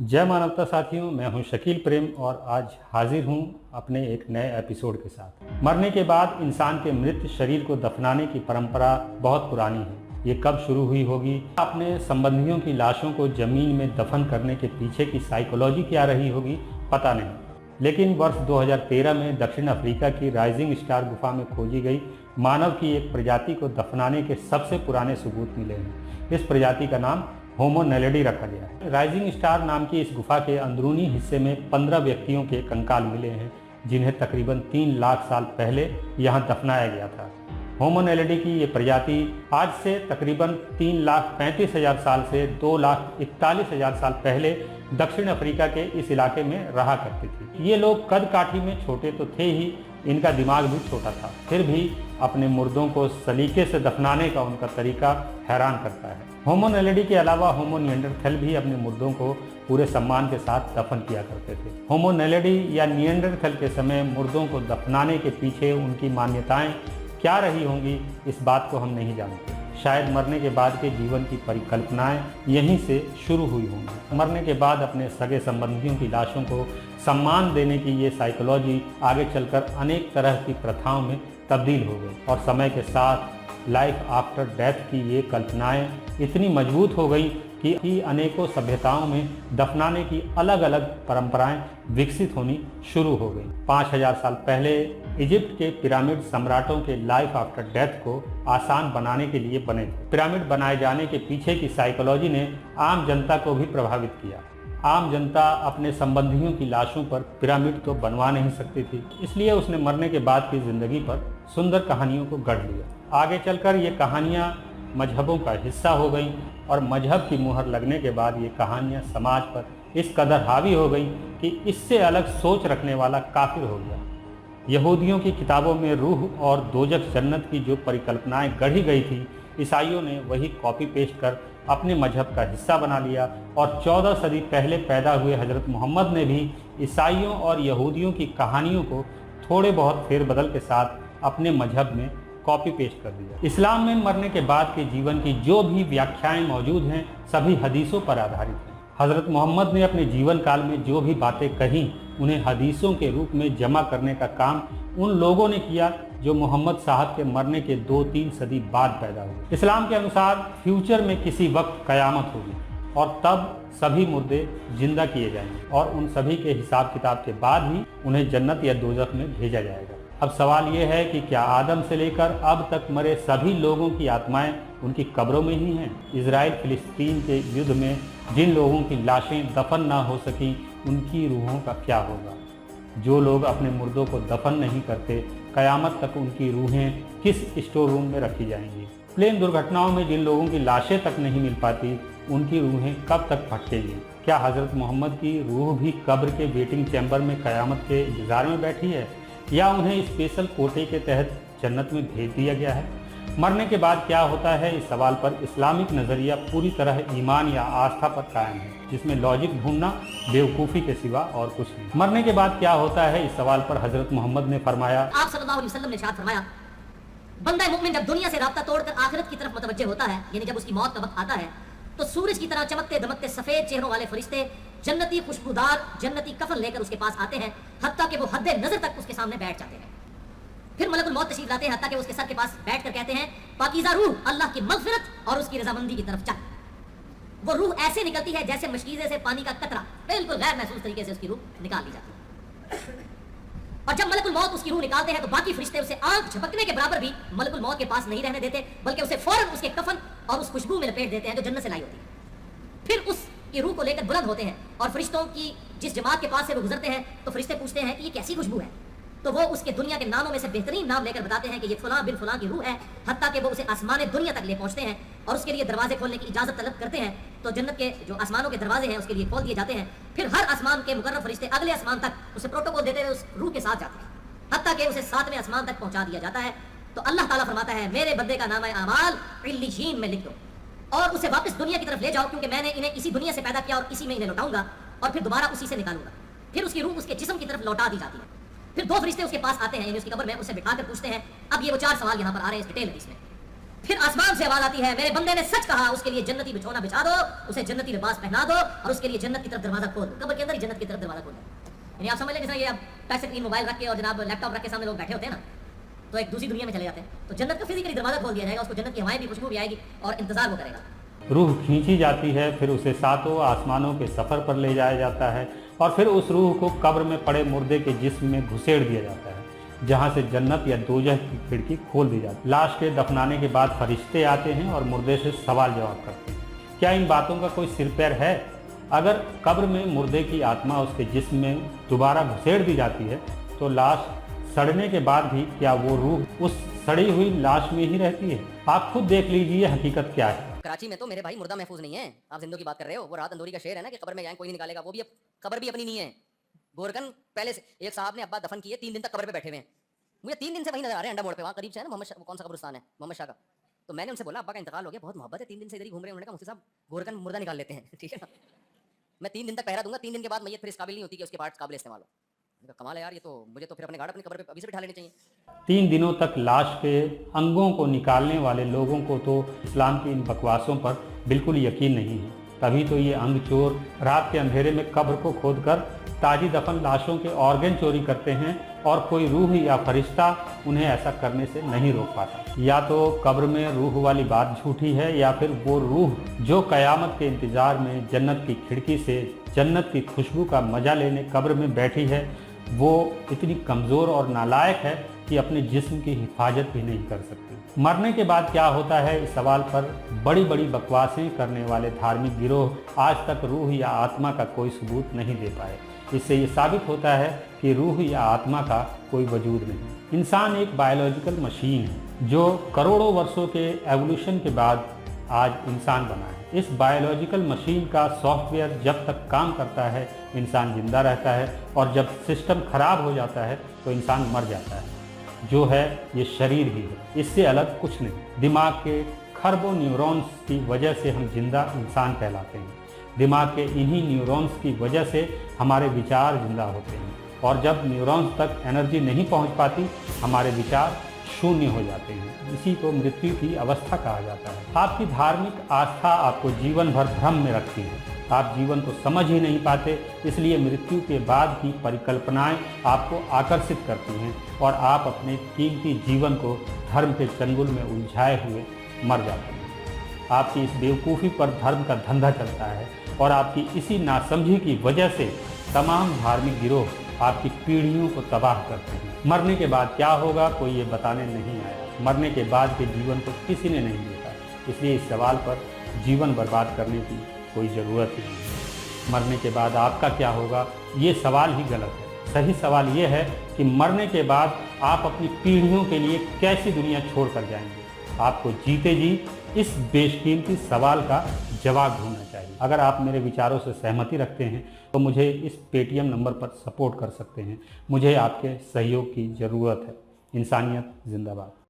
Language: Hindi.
जय मानवता साथियों, मैं हूं शकील प्रेम और आज हाजिर हूं अपने एक नए एपिसोड के साथ। मरने के बाद इंसान के मृत शरीर को दफनाने की परंपरा बहुत पुरानी है। ये कब शुरू हुई होगी? अपने संबंधियों की लाशों को जमीन में दफन करने के पीछे की साइकोलॉजी क्या रही होगी, पता नहीं। लेकिन वर्ष 2013 में दक्षिण अफ्रीका की राइजिंग स्टार गुफा में खोजी गई मानव की एक प्रजाति को दफनाने के सबसे पुराने सबूत मिले हैं। इस प्रजाति का नाम होमो नैलिडी रखा गया है। राइजिंग स्टार नाम की इस गुफा के अंदरूनी हिस्से में 15 व्यक्तियों के कंकाल मिले हैं, जिन्हें तकरीबन 3 लाख साल पहले यहाँ दफनाया गया था। होमो नैलिडी की ये प्रजाति आज से तकरीबन 3,35,000 साल से 2,41,000 साल पहले दक्षिण अफ्रीका के इस इलाके में रहा करती थी। ये लोग कद काठी में छोटे तो थे ही, इनका दिमाग भी छोटा था। फिर भी अपने मुर्दों को सलीके से दफनाने का उनका तरीका हैरान करता है। होमो नैलिडी के अलावा होमो निएंडरथल भी अपने मुर्दों को पूरे सम्मान के साथ दफन किया करते थे। होमो नैलिडी या निएंडरथल के समय मुर्दों को दफनाने के पीछे उनकी मान्यताएं क्या रही होंगी, इस बात को हम नहीं जानते। शायद मरने के बाद के जीवन की परिकल्पनाएं यहीं से शुरू हुई होंगी। मरने के बाद अपने सगे संबंधियों की लाशों को सम्मान देने की ये साइकोलॉजी आगे चलकर अनेक तरह की प्रथाओं में तब्दील हो गई और समय के साथ लाइफ आफ्टर डेथ की ये कल्पनाएं इतनी मजबूत हो गई कि अनेकों सभ्यताओं में दफनाने की अलग अलग परंपराएं विकसित होनी शुरू हो गई। 5000 साल पहले इजिप्ट के पिरामिड सम्राटों के लाइफ आफ्टर डेथ को आसान बनाने के लिए बने थे। पिरामिड बनाए जाने के पीछे की साइकोलॉजी ने आम जनता को भी प्रभावित किया। आम जनता अपने संबंधियों की लाशों पर पिरामिड तो बनवा नहीं सकती थी, इसलिए उसने मरने के बाद की जिंदगी पर सुंदर कहानियों को गढ़ लिया। आगे चलकर ये कहानियाँ मजहबों का हिस्सा हो गई और मजहब की मुहर लगने के बाद ये कहानियाँ समाज पर इस कदर हावी हो गई कि इससे अलग सोच रखने वाला काफिर हो गया। यहूदियों की किताबों में रूह और दोजख जन्नत की जो परिकल्पनाएं गढ़ी गई थी, ईसाइयों ने वही कॉपी पेस्ट कर अपने मजहब का हिस्सा बना लिया और 14 सदी पहले पैदा हुए हजरत मोहम्मद ने भी ईसाइयों और यहूदियों की कहानियों को थोड़े बहुत फेरबदल के साथ अपने मजहब में कॉपी पेस्ट कर दिया। इस्लाम में मरने के बाद के जीवन की जो भी व्याख्याएं मौजूद हैं, सभी हदीसों पर आधारित हैं। हजरत मोहम्मद ने अपने जीवन काल में जो भी बातें कहीं, उन्हें हदीसों के रूप में जमा करने का काम उन लोगों ने किया जो मोहम्मद साहब के मरने के 2-3 सदी बाद पैदा हुए। इस्लाम के अनुसार फ्यूचर में किसी वक्त कयामत होगी और तब सभी मुर्दे जिंदा किए जाएंगे और उन सभी के हिसाब किताब के बाद ही उन्हें जन्नत या दोजख में भेजा जाएगा। अब सवाल ये है कि क्या आदम से लेकर अब तक मरे सभी लोगों की आत्माएं उनकी कब्रों में ही हैं? इजराइल फिलिस्तीन के युद्ध में जिन लोगों की लाशें दफन ना हो सकी, उनकी रूहों का क्या होगा? जो लोग अपने मुर्दों को दफन नहीं करते, कयामत तक उनकी रूहें किस स्टोर रूम में रखी जाएंगी? प्लेन दुर्घटनाओं में जिन लोगों की लाशें तक नहीं मिल पाती, उनकी रूहें कब तक भटकेंगी? क्या हजरत मोहम्मद की रूह भी कब्र के वेटिंग चैम्बर में कयामत के इंतजार में बैठी है या उन्हें स्पेशल कोटे के तहत जन्नत में भेज दिया गया है? मरने के बाद क्या होता है, इस सवाल पर इस्लामिक नज़रिया पूरी तरह ईमान या आस्था पर कायम है, जिसमें लॉजिक ढूंढना बेवकूफ़ी के सिवा और कुछ नहीं। मरने के बाद क्या होता है, इस सवाल पर हजरत मोहम्मद ने फरमाया, आप सल्लल्लाहु अलैहि वसल्लम ने इरशाद फरमाया, बंदा मुमिन जब दुनिया से राब्ता तोड़कर आखिरत की तरफ मुतवज्जे होता है, यानी जब उसकी मौत का वक्त आता है, तो सूरज की तरह चमकते दमकते सफेद चेहरों वाले फरिश्ते जन्नती खुशबूदार जन्नती कफन लेकर उसके पास आते हैं, हत्ता कि वो हद्दे नजर तक उसके सामने बैठ जाते हैं। फिर मलकुल मौत तशरीफ लाते हैं, हत्ता कि उसके सर के पास बैठकर कहते हैं, पाकीज़ा रूह, अल्लाह की मग़फ़िरत और उसकी रज़ामंदी की तरफ चल। वो रूह ऐसे निकलती है जैसे मशकीज़े से पानी का कतरा बिल्कुल गैर महसूस तरीके से उसकी रूह निकाल ली जाती है। और जब मलकुल मौत उसकी रूह निकालते हैं तो बाकी फरिश्ते उसे आंख झपकने के बराबर भी मलकुल मौत के पास नहीं रहने देते, बल्कि उसे फौरन उसके कफन और उस खुशबू में लपेट देते हैं जो जन्नत से लाई होती है। फिर उसकी रूह को लेकर बुलंद होते हैं और फरिश्तों की जिस जमात के पास से वो गुजरते हैं तो फरिश्ते पूछते हैं कि ये कैसी खुशबू है, तो वो उसके दुनिया के नामों में से बेहतरीन नाम लेकर बताते हैं कि ये फलां बिन फलां की रूह है, हत्ता कि वो उसे आसमान दुनिया तक ले पहुंचते हैं और उसके लिए दरवाजे खोलने की इजाजत तलब करते हैं, तो जन्नत के जो आसमानों के दरवाजे हैं उसके लिए खोल दिए जाते हैं। फिर हर आसमान के मुकर्रम फरिश्ते अगले आसमान तक उसे प्रोटोकॉल देते हुए उस रूह के साथ जाते हैं, हत्ता कि उसे 7वें आसमान तक पहुंचा दिया जाता है। तो अल्लाह ताला फरमाता है, मेरे बंदे का नाम है अमाल इल्लियीन में लिख दो और उसे वापस दुनिया की तरफ ले जाओ, क्योंकि मैंने इन्हें इसी दुनिया से पैदा किया और इसी में इन्हें लौटाऊंगा और फिर दोबारा उसी से निकालूंगा। फिर उसकी रूह उसके जिस्म की तरफ लौटा दी जाती है। फिर 2 फरिश्ते उसके पास आते हैं, यानी उसकी कब्र में, उसे बिठाकर पूछते हैं, अब ये वो 4 सवाल यहाँ पर आ रहे हैं इस डिटेल हदीस में। फिर आसमान से आवाज आती है, मेरे बंदे ने सच कहा, उसके लिए जन्नती बिछौना बिछा दो, उसे जन्नती लिबास पहना दो और उसके लिए जन्नत की तरफ दरवाजा खोल दो। कब्र के अंदर ही जन्नत की तरफ दरवाजा खोल दो। यानी आप समझ लें जैसे ये आप टच स्क्रीन मोबाइल रख के और जनाब लैपटॉप रख के सामने लोग बैठे होते हैं ना, तो एक दूसरी दुनिया में चले जाते हैं। तो जन्नत का फिजिकली दरवाजा खोल दिया जाएगा, उसको जन्नत की हवाएं भी, खुशबू भी आएगी और इंतजार वो करेगा। रूह खींची जाती है, फिर उसे सातों आसमानों के सफ़र पर ले जाया जाता है और फिर उस रूह को कब्र में पड़े मुर्दे के जिस्म में घुसेड़ दिया जाता है, जहाँ से जन्नत या दोजह की खिड़की खोल दी जाती है। लाश के दफनाने के बाद फरिश्ते आते हैं और मुर्दे से सवाल जवाब करते हैं। क्या इन बातों का कोई सिर पैर है? अगर कब्र में मुर्दे की आत्मा उसके जिस्म में दोबारा घुसेड़ दी जाती है तो लाश सड़ने के बाद भी क्या वो रूह उस सड़ी हुई लाश में ही रहती है? आप खुद देख लीजिए हकीकत क्या है। कराची में तो मेरे भाई मुर्दा महफूज नहीं है। आप जिंदों की बात कर रहे हो, वो रात अंदूरी का शेर है ना कि कब्र में जाए कोई नहीं निकालेगा, वो भी अब कब्र भी अपनी नहीं है। गोरकन पहले से एक साहब ने अब्बा दफन किए, 3 दिन तक कब्र पे बैठे हुए हैं। मुझे 3 दिन से वहीं नजर आ रहे हैं, अंडा मोड़ पे, वहाँ करीब से है ना मोहम्मद, कौन सा कब्रिस्तान है मोहम्मद शाह का। तो मैंने उनसे बोला अब्बा का इंतकाल हो गया, बहुत मोहब्बत है, 3 दिन से इधर ही घूम रहे हैं। उन्होंने कहा मुफ्ती साहब गोरकन मुर्दा निकाल लेते हैं, ठीक है ना, मैं 3 दिन तक पहरा दूंगा, 3 दिन के बाद मैयत फिर इस काबिल नहीं होती कि उसके पार्ट्स काबिल इस्तेमाल हो। कमाल है यार, ये तो मुझे तो फिर अपने गार्ड अपनी कब्र पे अभी से बिठा लेने चाहिए। 3 दिनों तक लाश के अंगों को निकालने वाले लोगों को तो इस्लाम की इन बकवासों पर बिल्कुल यकीन नहीं है। तभी तो ये अंग चोर रात के अंधेरे में कब्र को खोदकर ताजी दफन लाशों के ऑर्गन चोरी करते हैं और कोई रूह या फरिश्ता उन्हें ऐसा करने से नहीं रोक पाता। या तो कब्र में रूह वाली बात झूठी है या फिर वो रूह जो कयामत के इंतजार में जन्नत की खिड़की से जन्नत की खुशबू का मजा लेने कब्र में बैठी है, वो इतनी कमज़ोर और नालायक है कि अपने जिस्म की हिफाजत भी नहीं कर सकती। मरने के बाद क्या होता है, इस सवाल पर बड़ी बड़ी बकवासें करने वाले धार्मिक गिरोह आज तक रूह या आत्मा का कोई सबूत नहीं दे पाए। इससे ये साबित होता है कि रूह या आत्मा का कोई वजूद नहीं। इंसान एक बायोलॉजिकल मशीन है जो करोड़ों वर्षों के एवोल्यूशन के बाद आज इंसान बना है। इस बायोलॉजिकल मशीन का सॉफ्टवेयर जब तक काम करता है इंसान जिंदा रहता है और जब सिस्टम खराब हो जाता है तो इंसान मर जाता है। जो है ये शरीर ही है, इससे अलग कुछ नहीं। दिमाग के खरबों न्यूरॉन्स की वजह से हम जिंदा इंसान कहलाते हैं। दिमाग के इन्हीं न्यूरॉन्स की वजह से हमारे विचार जिंदा होते हैं और जब न्यूरॉन्स तक एनर्जी नहीं पहुंच पाती हमारे विचार शून्य हो जाते हैं। इसी को मृत्यु की अवस्था कहा जाता है। आपकी धार्मिक आस्था आपको जीवन भर भ्रम में रखती है। आप जीवन को समझ ही नहीं पाते, इसलिए मृत्यु के बाद की परिकल्पनाएं आपको आकर्षित करती हैं और आप अपने कीमती जीवन को धर्म के चंगुल में उलझाए हुए मर जाते हैं। आपकी इस बेवकूफ़ी पर धर्म का धंधा चलता है और आपकी इसी नासमझी की वजह से तमाम धार्मिक गिरोह आपकी पीढ़ियों को तबाह करते हैं। मरने के बाद क्या होगा कोई ये बताने नहीं आया। मरने के बाद के जीवन को किसी ने नहीं देखा, इसलिए इस सवाल पर जीवन बर्बाद करने की कोई ज़रूरत ही नहीं है। मरने के बाद आपका क्या होगा ये सवाल ही गलत है। सही सवाल ये है कि मरने के बाद आप अपनी पीढ़ियों के लिए कैसी दुनिया छोड़ कर जाएंगे। आपको जीते जी इस बेशकीमती सवाल का जवाब ढूंढना चाहिए। अगर आप मेरे विचारों से सहमति रखते हैं तो मुझे इस पेटीएम नंबर पर सपोर्ट कर सकते हैं। मुझे आपके सहयोग की ज़रूरत है। इंसानियत जिंदाबाद।